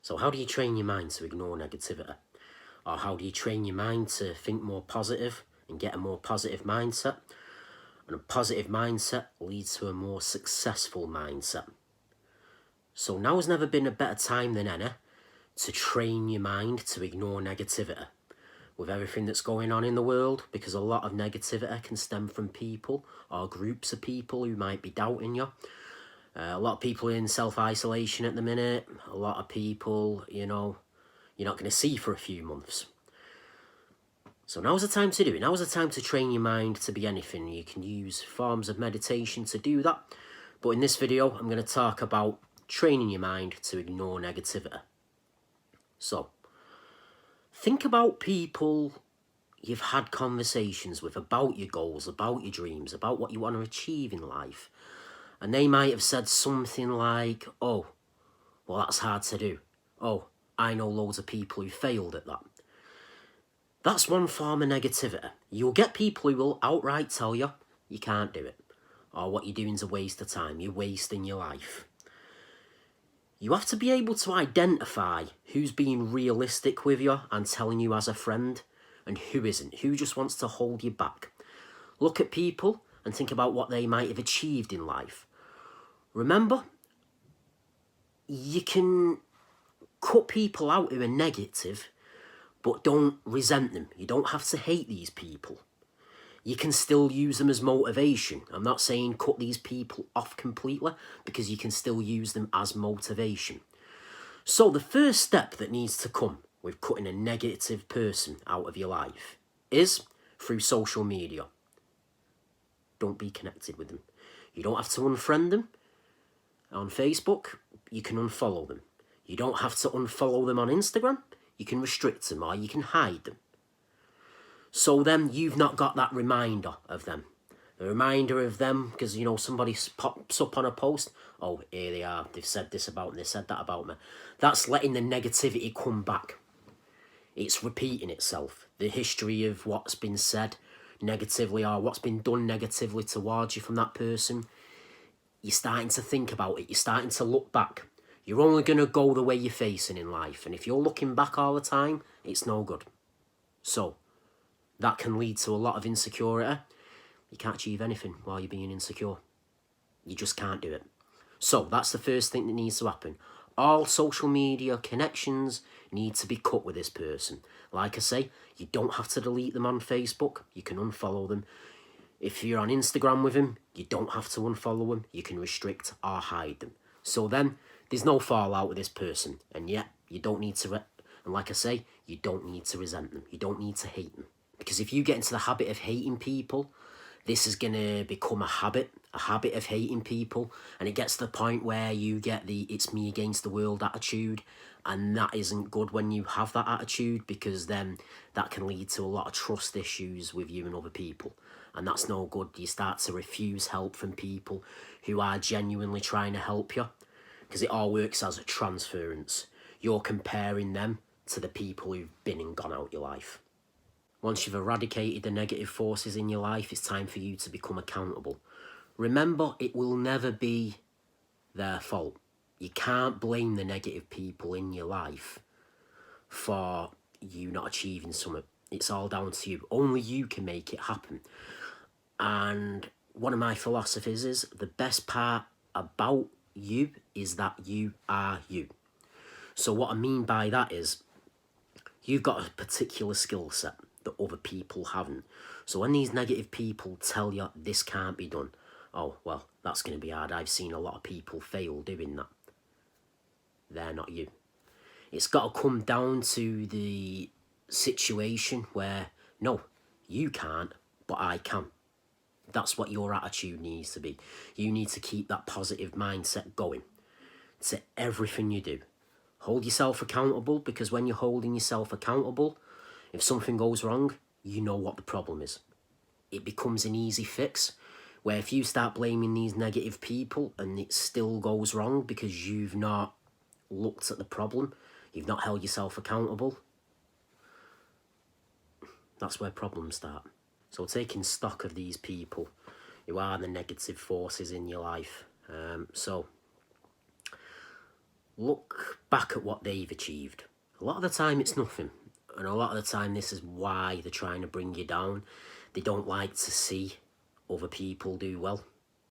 So how do you train your mind to ignore negativity? Or how do you train your mind to think more positive and get a more positive mindset? And a positive mindset leads to a more successful mindset. So now has never been a better time than any to train your mind to ignore negativity. With everything that's going on in the world, because a lot of negativity can stem from people or groups of people who might be doubting you. A lot of people in self-isolation at the minute. A lot of people, you're not going to see for a few months. So now's the time to do it. Now's the time to train your mind to be anything. You can use forms of meditation to do that. But in this video, I'm going to talk about training your mind to ignore negativity. So, think about people you've had conversations with about your goals, about your dreams, about what you want to achieve in life. And they might have said something like, oh, well, that's hard to do. Oh, I know loads of people who failed at that. That's one form of negativity. You'll get people who will outright tell you you can't do it. Or what you're doing is a waste of time. You're wasting your life. You have to be able to identify who's being realistic with you and telling you as a friend and who isn't, who just wants to hold you back. Look at people and think about what they might have achieved in life. Remember, you can cut people out who are negative, but don't resent them. You don't have to hate these people. You can still use them as motivation. I'm not saying cut these people off completely, because you can still use them as motivation. So the first step that needs to come with cutting a negative person out of your life is through social media. Don't be connected with them. You don't have to unfriend them on Facebook. You can unfollow them. You don't have to unfollow them on Instagram. You can restrict them or you can hide them. So then you've not got that reminder of them. A reminder of them because, somebody pops up on a post. Oh, here they are. They've said this about me. They said that about me. That's letting the negativity come back. It's repeating itself. The history of what's been said negatively or what's been done negatively towards you from that person. You're starting to think about it. You're starting to look back. You're only going to go the way you're facing in life. And if you're looking back all the time, it's no good. So, that can lead to a lot of insecurity. You can't achieve anything while you're being insecure. You just can't do it. So that's the first thing that needs to happen. All social media connections need to be cut with this person. Like I say, you don't have to delete them on Facebook. You can unfollow them. If you're on Instagram with them, you don't have to unfollow them. You can restrict or hide them. So then, there's no fallout with this person. And yet, you don't need to... and like I say, you don't need to resent them. You don't need to hate them. Because if you get into the habit of hating people, this is going to become a habit of hating people. And it gets to the point where you get the it's me against the world attitude. And that isn't good when you have that attitude, because then that can lead to a lot of trust issues with you and other people. And that's no good. You start to refuse help from people who are genuinely trying to help you. Because it all works as a transference. You're comparing them to the people who've been and gone out your life. Once you've eradicated the negative forces in your life, it's time for you to become accountable. Remember, it will never be their fault. You can't blame the negative people in your life for you not achieving something. It's all down to you. Only you can make it happen. And one of my philosophies is the best part about you is that you are you. So what I mean by that is you've got a particular skill set that other people haven't. So when these negative people tell you this can't be done, oh, well, that's going to be hard. I've seen a lot of people fail doing that. They're not you. It's got to come down to the situation where, no, you can't, but I can. That's what your attitude needs to be. You need to keep that positive mindset going to everything you do. Hold yourself accountable, because when you're holding yourself accountable, if something goes wrong, you know what the problem is. It becomes an easy fix, where if you start blaming these negative people and it still goes wrong because you've not looked at the problem, you've not held yourself accountable, that's where problems start. So taking stock of these people who are the negative forces in your life. So look back at what they've achieved. A lot of the time it's nothing, and a lot of the time this is why they're trying to bring you down. They don't like to see other people do well.